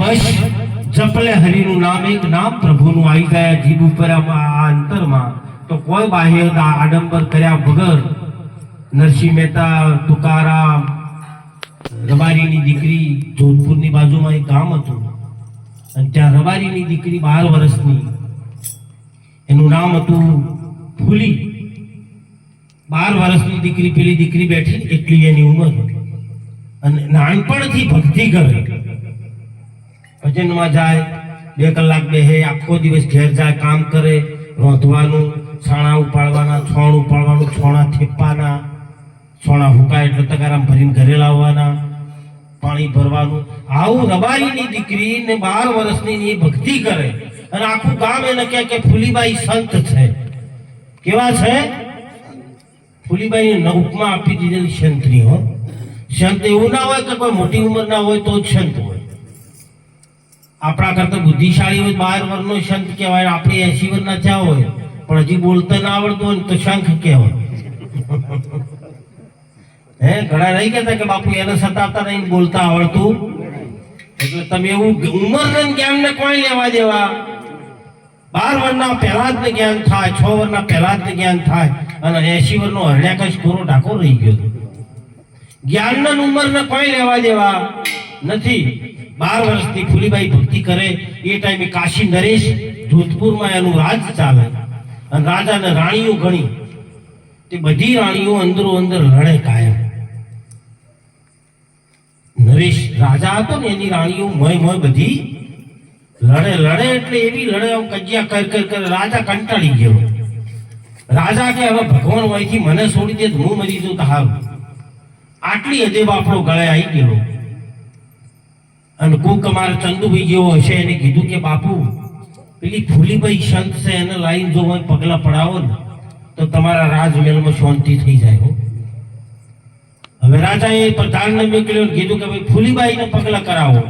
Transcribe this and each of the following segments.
બસ જપલે હરિનું નામ, એક નામ પ્રભુનું આવી ગયા જીભ ઉપર આ અંતરમાં, તો કોઈ બાહ્ય આડંબર કર્યા વગર નરસિંહ મહેતા, તુકારામ, રબારીની દીકરી, જોધપુરની બાજુમાં એક ગામ હતું અને ત્યાં રબારીની દીકરી 12 વર્ષની, એનું નામ હતું ફૂલી. 12 વર્ષની દીકરી, પેલી દીકરી બેઠી એટલી એની ઉંમર, અને નાનપણથી ભક્તિ કરે, ભજનમાં જાય, 2 કલાક બેહે, આખો દિવસ ઘેર જાય, કામ કરે, રોંધવાનું, છાણા ઉપાડવાના, છોણ ઉપાડવાનું, છોણા થેપવાના, છોણા હુકાય એટલે તગારામ ભરીને ઘરે લાવવાના, પાણી ભરવાનું. આવું રબારીની દીકરી ને 12 વર્ષની એ ભક્તિ કરે અને આખું ગામ એને કહે કે ફૂલીબાઈ સંત છે. કેવા છે? ફૂલીબાઈ ઉપમા આપી દીધેલી સંતની. હો, સંત એવું ના હોય કે કોઈ મોટી ઉંમરના હોય તો જ સંત હોય. આપણા કરતા બુદ્ધિશાળી હોય 12 વર્ષનો સંત કહેવાય, આપણે 80 વર્ષના થયા હોય પણ હજી બોલતા ના આવડતું હોય તો શંખ કહેવાય. હે, ઘણા નહીં કહેતા કે બાપુ એને સતાવતા નહીં, બોલતા આવડતું. એટલે તમે એવું ઉંમરના જ્ઞાનને કોઈ લેવા દેવા? 12 વર્ષના પહેલા જ જ્ઞાન થાય, 6 વર્ષના પહેલા જ જ્ઞાન થાય, અને 80 વર્ષનો હરણ્યાકશ કોરો ઢાકો રહી ગયો. જ્ઞાનના ઉંમરને કોઈ લેવા દેવા નથી. 12 વર્ષની ફૂલીબાઈ ભક્તિ કરે એ ટાઈમે કાશી નરેશ જોધપુરમાં એનું રાજ ચાલે, અને રાજાને રાણીઓ ઘણી, તે બધી રાણીઓ અંદરો અંદર લડે કાયમ. નરેશ રાજા હતો ને, એની રાણીઓ મોય બધી લડે એટલે એવી લડે, કજિયા કર રાજા કંટાળી ગયો. રાજા કે હવે ભગવાન હોયથી મને છોડી દે તો હું મરી જઉં તો હારું. આટલી હદે બાપડો ગળે આવી ગયો. અને કોક અમારે ચંદુભાઈ જેવો હશે, એને કીધું કે બાપુ પેલી ફૂલીબાઈ સંત છે, એને લાઈન જો પગલા પડાવો ને તો તમારા રાજમહેલમાં શાંતિ થઈ જાય. હવે રાજાએ પ્રધાનને મોકલ્યો, કીધું કે ભાઈ ફૂલીબાઈને પગલા કરાવો.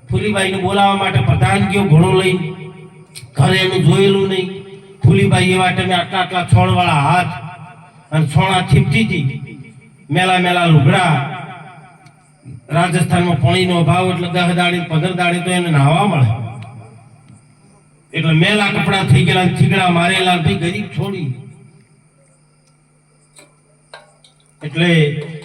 ફૂલીબાઈને બોલાવવા માટે પ્રધાન ગયો ઘોડો લઈને, ઘરે એનું જોયેલું નહીં. ફૂલીબાઈ એવા ટાઈમે આટલા છોણવાળા હાથ અને છોણા થીપતી, મેલા લુગડા. રાજસ્થાનમાં પાણીનો અભાવ એટલે 10 દાડી 15 દાડી તો એને નાહવા મળે, એટલે મેલા કપડા થઈ ગયેલા, થીગડા મારેલા, ભાઈ ગરીબ છોડી. એટલે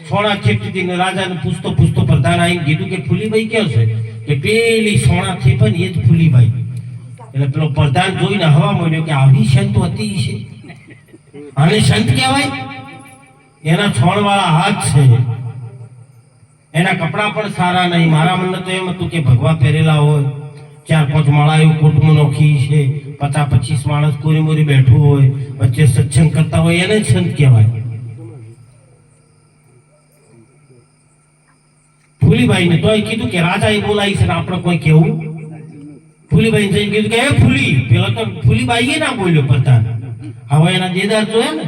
સોના થેપતી ને રાજાને પૂછતો પ્રધાન આવીને કીધું કે ફૂલીબાઈ ક્યાં છે? કે પેલી સોના થેપે ને એ જ ફૂલીબાઈ. એટલે પેલો પ્રધાન જોઈને હવા મળ્યો કે આવી સંત હતી છે, આને સંત કહેવાય? એના છોણવાળા હાથ છે, એના કપડા પણ સારા નહીં. મારા મનને તો એમ હતું કે ભગવા પહેરેલા હોય, 4-5 માળા એવું કોટમાં નોખી છે, 50-25 માણસ કોરી મોરી બેઠું હોય, વચ્ચે સત્સંગ કરતા હોય, એને જ સંત કહેવાય. ફૂલીબાઈને તોય કીધું કે રાજાએ બોલાવી છે ને આપણે કોઈ કેવું? ફૂલીબાઈને જઈને કીધું કે હે ફૂલી. પેલા તો ફૂલીબાઈએ ના બોલ્યો પ્રધાન. હવે એના દેદાર જોયા ને,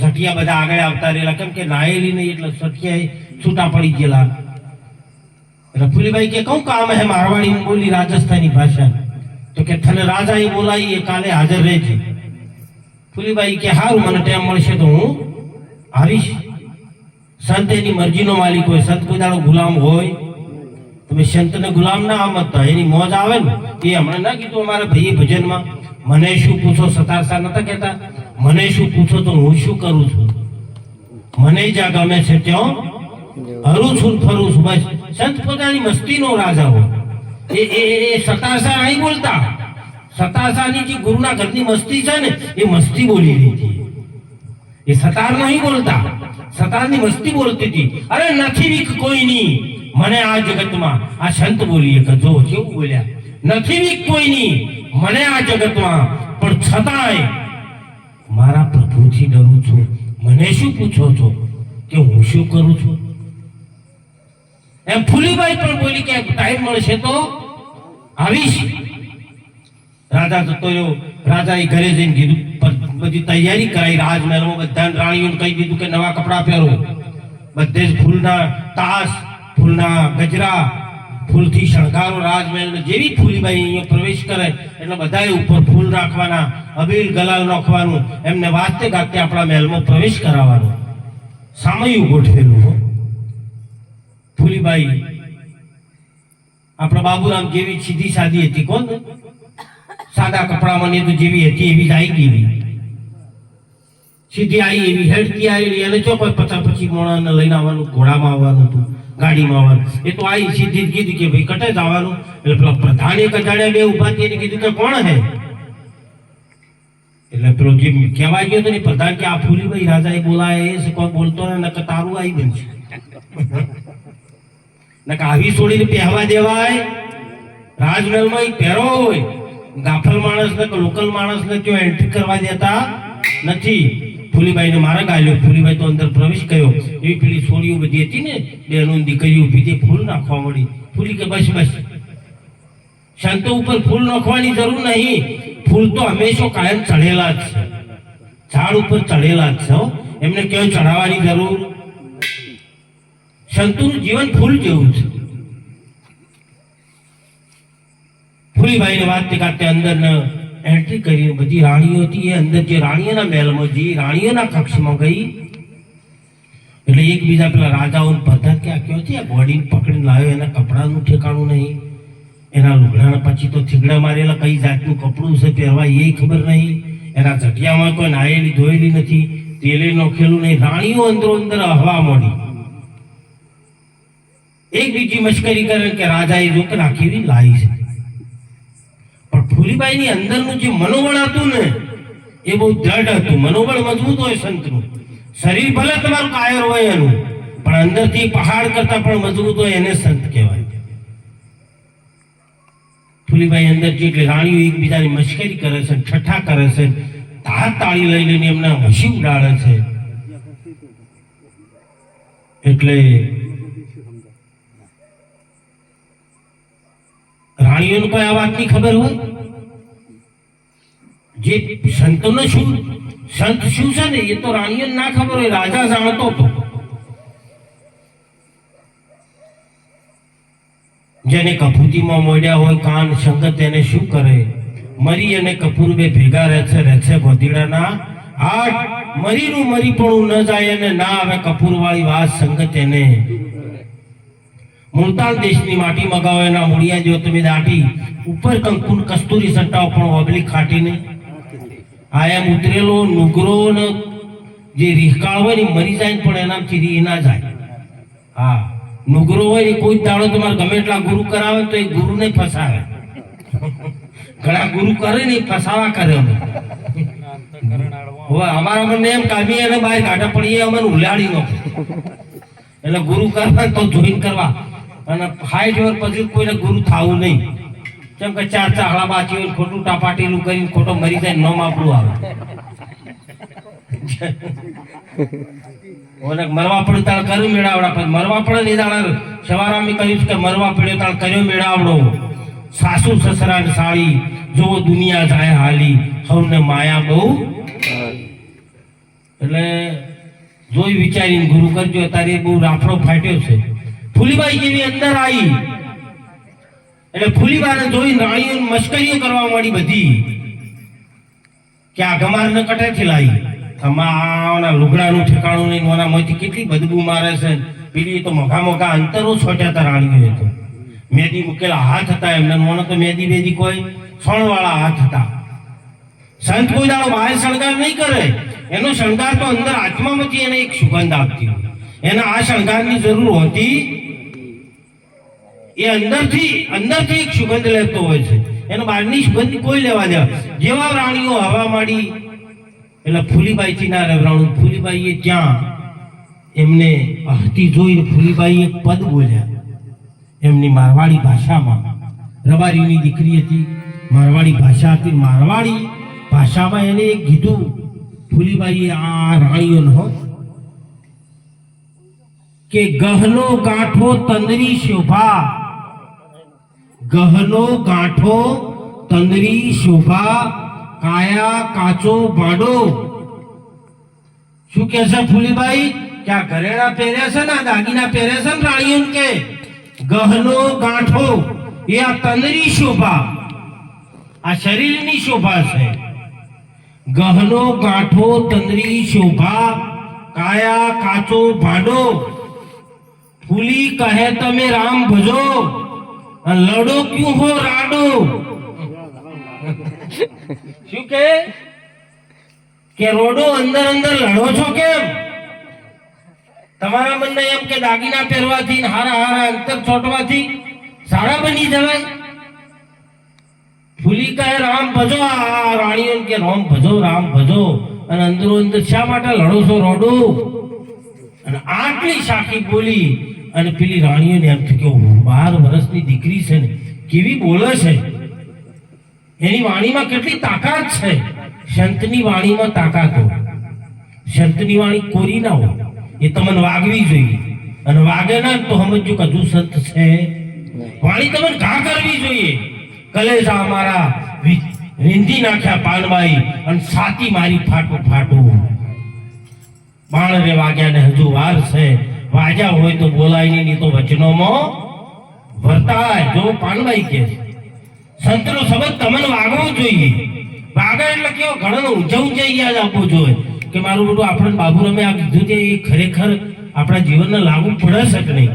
ઝટિયા બધા આગળ આવતા રહેલા, કેમ કે નાયેલી નહીં એટલે ઝટિયા છૂટા પડી ગયેલા. એટલે ફૂલીબાઈ કે કઉ કામ હે મારવાડી બોલી રાજસ્થાની ભાષા? તો કે તને રાજાએ બોલાવી, એ કાલે હાજર રહેજે. ફૂલીબાઈ કે હારું, મને ટાઈમ મળશે તો હું આવીશ. સંત એની મરજીનો માલિક હોય, સંત કોઈ દાડો ગુલામ હોય? તમે સંતને ગુલામ ના સમજતા, એની મોજ આવે ને. એ હમણાં ના કીધું અમારા ભાઈએ ભજનમાં, મને શું પૂછો, સતારસા નતા કહેતા, મને શું પૂછો તો હું શું કરું છું, મને જ્યાં ગમે છે ત્યાં હરું છું ફરું છું. બસ સંત પોતાની મસ્તીનો રાજા હોય. એ સતારસા નહીં બોલતા. સતારસાની જે ગુરુના ઘરની મસ્તી છે ને, એ મસ્તી બોલી રહી હતી. એ સતાર નહીં બોલતા, સતારની મસ્તી બોલતી હતી. અરે નથી વીક કોઈની મને આ જગતમાં, આ સંત બોલીએ કે જો કેવું બોલ્યા, નથી વીક કોઈની મને આ જગતમાં, પણ છતાંય મારા પ્રભુથી ડરું છું. મને શું પૂછો છો કે હું શું કરું છું? એમ ફૂલીબાઈ પણ બોલી કે ટાઈમ મળશે તો આવીશ. રાજા જતો રહ્યો. રાજાએ ઘરે જઈને કીધું, બધી તૈયારી કરાઈ. રાજમહેલમાં બધા રાણીઓને કહી દીધું કે નવા કપડા પહેરો. બધે જ ફૂલના તાસ, ફૂલના ગજરા, ફૂલથી શણગારો રાજમહેલ. જેવી ફૂલીબાઈ અહીંયા પ્રવેશ કરે એટલે બધાએ ઉપર ફૂલ રાખવાના, અબીલ ગલાલ નાખવાનું, એમને વાજતે ગાજતે આપણા મહેલમાં પ્રવેશ કરાવવાનો. સામયું ગોઠવેલું. ફૂલીબાઈ આપણા બાબુરામ જેવી સીધી સાદી હતી, કોણ સાદા કપડામાં ને તો જેવી હતી એવી જ આવી ગઈ, સીધી આવી એવી હેડતી આવી. એને જો કોઈ 50-25 મોણાને લઈને આવવાનું, ઘોડામાં આવવાનું હતું, ગાડીમાં આવવાનું. એ તો આવી સીધી જ કીધું કે ભાઈ કટે જ આવવાનું. એટલે પેલા પ્રધાને કજાડ્યા બે ઉભા થઈને કીધું કે કોણ હે? એટલે પેલો જે કહેવાય ગયો હતો ને પ્રધાન કે આ ફૂલીભાઈ રાજાએ બોલાય એ કોઈ બોલતો ને નકર તારું આવી બનશે, નકર આવી છોડીને પહેવા દેવાય? રાજમહેલમાં પહેરો હોય, ગાફલ માણસને કે લોકલ માણસને જો એન્ટ્રી કરવા દેતા નથી. ફૂલીબાઈને મારા ગાલ્યો. ફૂલીબાઈ તો અંદર પ્રવેશ કર્યો. એવી પેલી છોડીઓ બધી હતી ને, બેનો દીકરીઓ ઉભી થઈ, ફૂલ નાખવા મળી. ફૂલી કે બસ બસ, સંતો ઉપર ફૂલ નાખવાની જરૂર નહીં. ફૂલ તો હંમેશા કાયમ ચડેલા જ છે, ઝાડ ઉપર ચડેલા જ છે, એમને ક્યાંય ચડાવવાની જરૂર. સંતોનું જીવન ફૂલ જેવું છે. ફૂલીબાઈને વાત કાઢતે અંદર એન્ટ્રી કરી. બધી રાણીઓ હતી, એ અંદર જે રાણીઓના મહેલમાં જે રાણીઓના કક્ષમાં ગઈ. એટલે એકબીજા પેલા રાજાઓ પદ્ધત કે આ કયો છે, આ બોડીને પકડીને લાવ્યો, એના કપડાનું ઠેકાણું નહીં, એના લુગડાના પછી તો થીગડા મારેલા કઈ જાતનું કપડું છે પહેરવા એ ખબર નહીં, એના જટિયામાં કોઈ નાયેલી ધોયેલી નથી, તેલે નોખેલું નહીં. રાણીઓ અંદરો અંદર હવા મોડી એક બીજી મશ્કરી કરે કે રાજાએ જો કે રાખી લાવી છે. પણ ફૂલીબાઈની અંદરનું જે મનોબળ હતું ને એ બહુ દ્રઢ હતું. મનોબળ મજબૂત હોય સંતનું. શરીર ભલે તમારું કાયર હોય એનું, પણ અંદરથી પહાડ કરતા પણ મજબૂત હોય એને સંત કહેવાય. ફૂલીબાઈ અંદર જે રાણીઓ એકબીજાની મશ્કરી કરે છે, ઠઠ્ઠા કરે છે, હાથ તાળી લઈ લઈને એમને હસી ઉડાડે છે. એટલે રાણીઓને કોઈ આ વાતની ખબર હોય? જે સંતોને શું સંત શું છે ને એ તો રાણીઓને ના ખબર હોય, રાજા જાણતો હતો. જેને કપૂતીમાં મોડ્યા હોય કાન સંગત એને શું કરે? મરી અને કપૂર બે ભેગા રહે છે ગોધીડાના આઠ. મરીનું મરીપણું ન જાય અને ના આવે કપૂર વાળી વાત સંગત એને. મુલતાન દેશની માટી મગાવો, એના મૂળિયા જો તમે દાટી, ઉપર કંકુન કસ્તુરી સટ્ટાઓ પણ ઓબલી ખાટીને. આ એમ ઉતરેલો નુગરો ને જે રીહકાળ હોય ને મરી જાય પણ એનાથી રી ના જાય. હા, નુગરો હોય ને કોઈ દાડો તમારે ગમે એટલા ગુરુ કરાવે તો એ ગુરુ ને ફસાવે. ઘણા ગુરુ કરે ને ફસાવા કરે. અમારા મને એમ કાઢી એને બહાર કાઢા પડી, એ અમને ઉલાડી નો. એટલે ગુરુ કરવા તો જોઈન કરવા, અને 60 વર્ષ પછી કોઈને ગુરુ થવું નહીં. કેમ કે 4 ચાહડા બાચી ખોટું ટાપાટીલું કરીને ખોટો મરી જાય, નોમ આપણું આવે. મરવા પડે તાળ કર્યું મેળાવડા, પછી મરવા પડે ને તાળ સવારે કહ્યું કે મરવા પડ્યો તાળ કર્યો મેળાવડો. સાસુ સસરા ને સાળી જો દુનિયા જાય હાલી, સૌને માયા બહુ. એટલે જોઈ વિચારીને ગુરુ કરજો. તારે બહુ રાફડો ફાટ્યો છે. ફૂલીબાઈ જેવી અંદર આવી એટલે ફૂલીબાઈને જોઈ રાણીઓ મશ્કરીઓ કરવા માંડી બધી, કે આ ગમાર ને કટેથી લાવી, આના લુગડાનું ઠેકાણું નહીં, ઓના મોંથી કેટલી બદબુ મારે છે. પેલી તો મોઘા મોઘા અંતરો છોટ્યા હતા રાણીઓ. તો મેદી મૂકેલા હાથ હતા એમને, મોને તો મેદી બેદી કોઈ સણવાળા હાથ હતા. સંત કોઈ દાડો બહાર શણગાર નહીં કરે, એનો શણગાર તો અંદર આત્મામાંથી એને એક સુગંધ આપતી હોય. એના આ શણગારની જરૂર હોતી, એ અંદરથી એક સુગંધ લેતો હોય છે. એનો બહારની સુગંધ કોઈ લેવા દેવા. જેવા રાણીઓ હવા માંડી એટલે ફૂલીબાઈ થી ના રહેવરાણું. ફૂલીબાઈએ ત્યાં એમને હતી જોઈને ફૂલીબાઈ એક પદ બોલ્યા એમની મારવાડી ભાષામાં. રબારીની દીકરી હતી, મારવાડી ભાષા હતી. મારવાડી ભાષામાં એને એક કીધું ફૂલીબાઈએ આ રાણીઓનો કે ગહનો ગાંઠો તંદરી શોભા, ગહનો ગાંઠો તંદરી શોભા, કાયા કાચો ભાંડો. શું કે છે ફૂલીબાઈ? કે આ ઘરેણા પહેર્યા છે ને, દાગીના પહેર્યા છે ને રાણીઓ કે ગહનો ગાંઠો એ આ તંદરી શોભા, આ શરીરની શોભા છે. ગહનો ગાંઠો તંદરી શોભા, કાયા કાચો ભાંડો. ફૂલી કહે તમે રામ ભજો, લડો ક્યું હો રાડો? શું કે રોડો અંદર અંદર લડો છો કેમ? તમારા મનને એમ કે દાગીના પહેરવાથી ને હારા હારા અંતર છોટવાથી સારા બની જવાય? ફૂલી કહે રામ ભજો, આ રાણીઓ કે રામ ભજો રામ ભજો, અને અંદરો અંદર શા માટે લડો છો રોડો? અને આટલી સાખી બોલી અને પેલી રાણીઓને એમ થયું કે 12 વર્ષની દીકરી છે ને કેવી બોલે છે, એની વાણીમાં કેટલી તાકાત છે. સંતની વાણીમાં તાકાત હોય, સંતની વાણી કોરી ના હોય, એ તમને વાગવી જોઈએ. અને વાગે ના તો સમજો કે હજુ સંત છે. વાણી તમને ઘા કરવી જોઈએ. કલેજા અમારા વિંધી નાખ્યા પાનબાઈ અને છાતી મારી ફાટું ફાટું. બાણ રે વાગ્યા ને હજુ વાર છે, વાગ્યા હોય તો બોલાય નહીં તો વચનોમાં વર્તાય. જો પાનબાઈ કે સંતનો શબ્દ તમને વાગવો જોઈએ. વાગે એટલે કેવો ઘણો ઊંચા યાદ આપવો જોઈએ કે મારું બધું આપણે બાબુરામે આ કીધું છે એ ખરેખર આપણા જીવનને લાગુ પડે છે કે નહીં.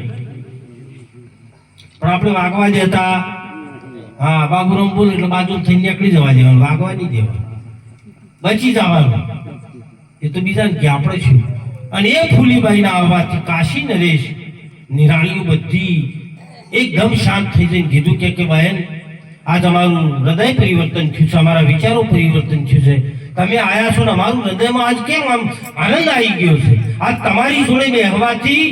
પણ આપણે વાગવા દેતા. હા, બાબુરામ બોલે એટલે બાજુ થઈને નીકળી જવા દેવાનું, વાગવા નહીં દેવાનું, બચી જવાનું. એ તો બીજા કે આપણે શું. અને એ ફૂલીબાઈના આવવાથી કાશી નરેશ નિરાણીઓ બધી એકદમ શાંત થઈ જઈને કીધું કે બહેન, આજ અમારું હૃદય પરિવર્તન થયું છે, અમારા વિચારો પરિવર્તન થયું છે. તમે આયા છો ને અમારું હૃદયમાં આજ કેમ આમ આનંદ આવી ગયો છે. આજ તમારી જોડે બેહવાથી,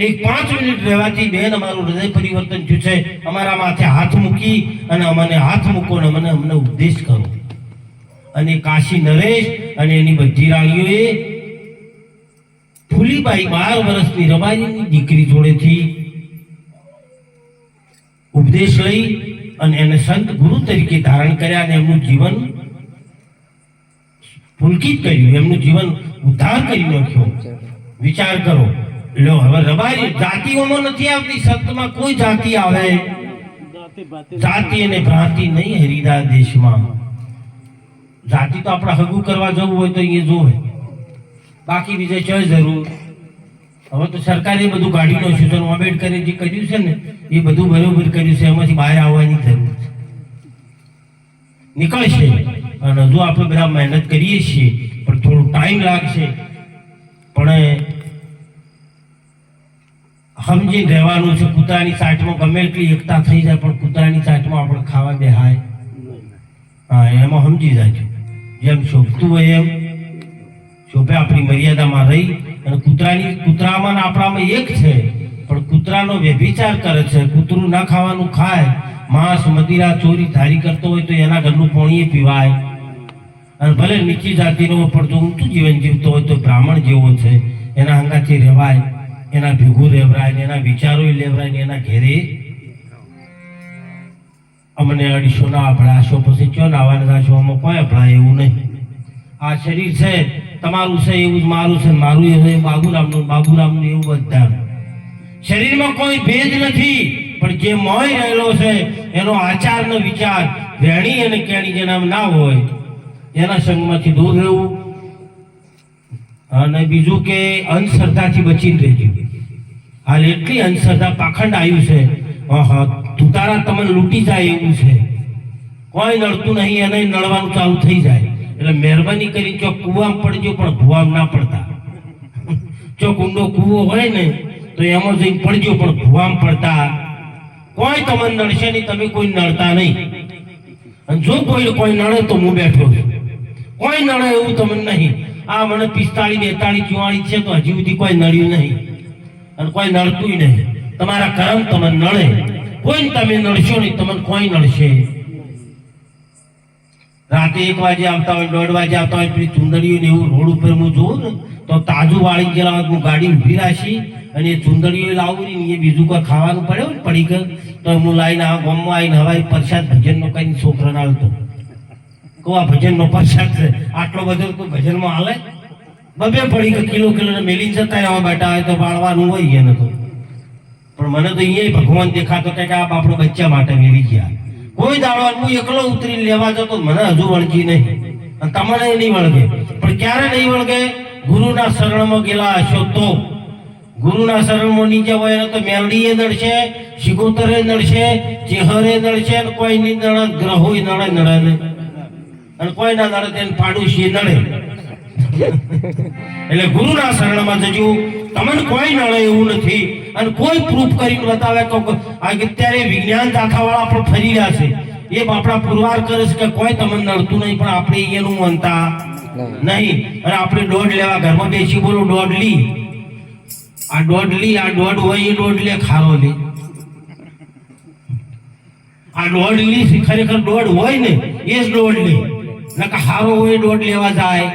એક 5 મિનિટ રહેવાથી બેન અમારું હૃદય પરિવર્તન થયું છે. અમારા માથે હાથ મૂકી અને અમને હાથ મૂકો ને અમને ઉપદેશ કરો. અને કાશી નરેશ અને એની બધી રાણીઓએ ફૂલીબાઈ 12 વર્ષની રબારીની દીકરી જોડેથી ઉપદેશ લઈ અને એને સંત ગુરુ તરીકે ધારણ કર્યા અને એમનું જીવન પુલકિત કર્યું, એમનું જીવન ઉદ્ધાર કરી નાખ્યો. વિચાર કરો. લો હવે રબારી જાતિઓમાં નથી આવતી, સંતમાં કોઈ જાતિ આવે? જાતિ અને ભ્રાંતિ નહીં હરિદાસ દેશમાં. જાતિ તો આપણે હગું કરવા જવું હોય તો એ જોવે, બાકી બીજે ચોય જરૂર. હવે તો સરકારે બધું ગાડી નાખ્યું છે. આંબેડકરે જે કર્યું છે ને એ બધું બરોબર કર્યું છે. એમાંથી બહાર આવવાની જરૂર છે. નીકળશે. અને હજુ આપણે બધા મહેનત કરીએ છીએ પણ થોડો ટાઈમ લાગશે. પણ સમજીને રહેવાનું છે. કૂતરાની ચાટમાં ગમે એટલી એકતા થઈ જાય પણ કૂતરાની ચાટમાં આપણે ખાવા બેહાય. હા, એમાં સમજી જાય. જેમ શોભતું હોય એમ શોભે, આપણી મર્યાદામાં રહી. અને કૂતરામાં આપણામાં એક છે પણ કૂતરાનો વ્યભિચાર કરે છે. કૂતરું ના ખાવાનું ખાય, માંસ મદિરા ચોરી ધારી કરતો હોય તો એના ઘરનું પાણી પીવાય. અને ભલે નીચી જાતિનો પણ જો ઊંચું જીવન જીવતો હોય તો બ્રાહ્મણ જેવો છે, એના અંગાથી રહેવાય, એના ભેગું રહેવાય ને એના વિચારો લેવરાય ને એના ઘેરે. અમને 250 ના અભડાશો પછી ક્યાં આવવાના છો? આમાં કોઈ અભડાય એવું નહીં. આ શરીર છે તમારું છે એવું જ મારું છે, મારું એવું બાબુરામનું એવું બધા. શરીરમાં કોઈ ભેદ નથી પણ જે મોય રહેલો છે એનો આચાર નો વિચાર વેણી અને કેણી જેના ના હોય એના સંગમાંથી દૂર રહેવું. અને બીજું કે અંધશ્રદ્ધાથી બચીને રહેજો. હાલ એટલી અંધશ્રદ્ધા પાખંડ આવ્યું છે, તુતારા તમને લૂંટી જાય એવું છે. કોઈ નડતું નહીં, એને નડવાનું ચાલુ થઈ જાય. એટલે મહેરબાની કરી ચોક કુવામાં પડજો પણ ભુવામાં ના પડતા. ચોક ઊંડો કુવો હોય ને તો એમાં જઈને પડજો પણ ભુવામાં પડતા. કોઈ તમને નડશે નહીં, તમે કોઈ નડતા નહીં. અને જો કોઈ નડે તો હું બેઠો છું. કોઈ નડે એવું તમને નહીં. આ મને 45, 42, 44 છે તો હજી સુધી કોઈ નડ્યું નહીં અને કોઈ નડતું નહીં. તમારા કર્મ તમને નડે, કોઈ તમે નડશો નહીં, તમને કોઈ નડશે. રાતે 1 વાગે આવતા હોય, 1:30 વાગે આવતા હોય, પેલી ચુંદડીઓ ને એવું રોડ ઉપર હું જોઉં ને તો તાજું વાળી ગયેલા હું ગાડી ઊભી રાખી અને એ ચુંદડીઓ લાવું ને એ બીજું કોઈ ખાવાનું પડ્યું ને પડી ગયું તો હું લાઈને આ ગામમાં આવીને હવાઈ પ્રસાદ ભજનનો કઈ છોકરાને હાલતો કહું આ ભજનનો પ્રસાદ છે. આટલો બધો કોઈ ભજનમાં હાલે? 2 પડી કે કિલો મેલીને જતા રહેવા બેઠા હોય તો બાળવાનું હોય એને તો. પણ મને તો અહીંયા ભગવાન દેખાતો કે આ આપણો બચ્ચા માટે મેલી ગયા. કોઈ દાડો હું એકલો ઉતરીને લેવા જતો મને હજુ વળગી નહીં અને તમને નહીં વળગે. પણ ક્યારે નહીં વળગે? ગુરુના શરણમાં ગયેલા હશો તો. ગુરુના શરણમાં નીચે હોય એને તો મેલડીએ નડશે, શિગોતરે નડશે, ચેહરે નડશે, અને કોઈ ની નડે, ગ્રહોય નડે નડે, અને કોઈ ના નડે તેને પાડોશી નડે. એટલે ગુરુના શરણમાં જજો. તમને કોઈ નડે એવું નથી, અને કોઈ પ્રૂફ કરીને બતાવે તો અત્યારે વિજ્ઞાન દાખાવાળા આપણે ફરી રહ્યા છે, એ આપણા પુરવાર કરે છે કે કોઈ તમને નડતું નહીં, પણ આપણે એનું માનતા નહીં. અને આપણે દોઢ લેવા ઘરમાં બેસી બોલો દોઢ લી, આ દોઢ લી, આ દોઢ હોય એ દોઢ લે, ખારો લે. આ દોઢ લી ખરેખર દોઢ હોય ને એ જ દોઢ લે, નકા હારો હોય દોઢ લેવા જાય.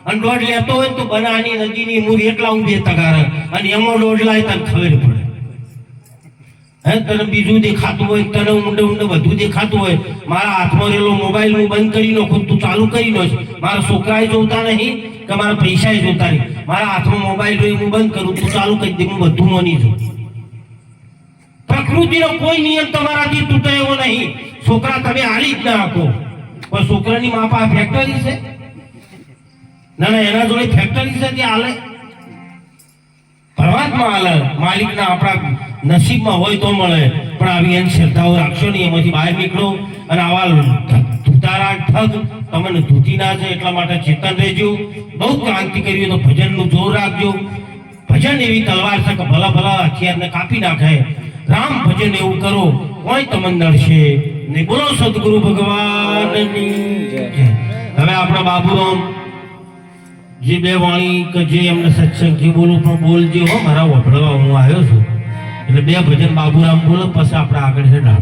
અને દોઢ લેતો હોય તો બનાની નદીની મૂર એટલા ઊંધે તગાર, અને એમાં દોઢ લાય તને ખબર પડે. હે તને બીજું દેખાતું હોય, તને ઊંડે ઊંડે બધું દેખાતું હોય. મારા હાથમાં રહેલો મોબાઈલ હું બંધ કરી નાખું, તું ચાલુ કરી નાખ. મારા છોકરાએ જોતા નહીં કે મારા પૈસા જોતા નહીં. મારા હાથમાં મોબાઈલ હોય હું બંધ કરું, તું ચાલુ કરી દે, હું બધું માની છું. પ્રકૃતિનો કોઈ નિયમ તમારાથી તૂટે એવો નહીં. છોકરા તમે હાલી જ ના આપો, પણ છોકરાની માપા ફેક્ટરી છે? ના ના, એના જોડે ફેક્ટરી છે તે હાલે? પરમાત્મા હાલે, માલિકના આપણા નસીબમાં હોય તો મળે. પણ આવી એની શ્રદ્ધાઓ રાખશો નહીં, એમાંથી બહાર નીકળો. અને આવા ધૂતારા ઠગ તમને ધૂતી ના છે, એટલા માટે ચેતન રહેજો. બહુ ક્રાંતિ કરવી તો ભજનનું જોર રાખજો. ભજન એવી તલવાર છે કે ભલા ભલા હથિયારને કાપી નાખે. રામ ભજન એવું કરો, કોઈ તમને નડશે નહીં. બોલો સદગુરુ ભગવાનની જય. હવે આપણા બાબુરામ જે બે વાણી કે જે એમને સત્સંગ જે બોલું પણ બોલજે હો, મારા વફડવા હું આવ્યો છું. એટલે બે ભજન બાબુરામ બોલો, પછી આપણે આગળ હેડા.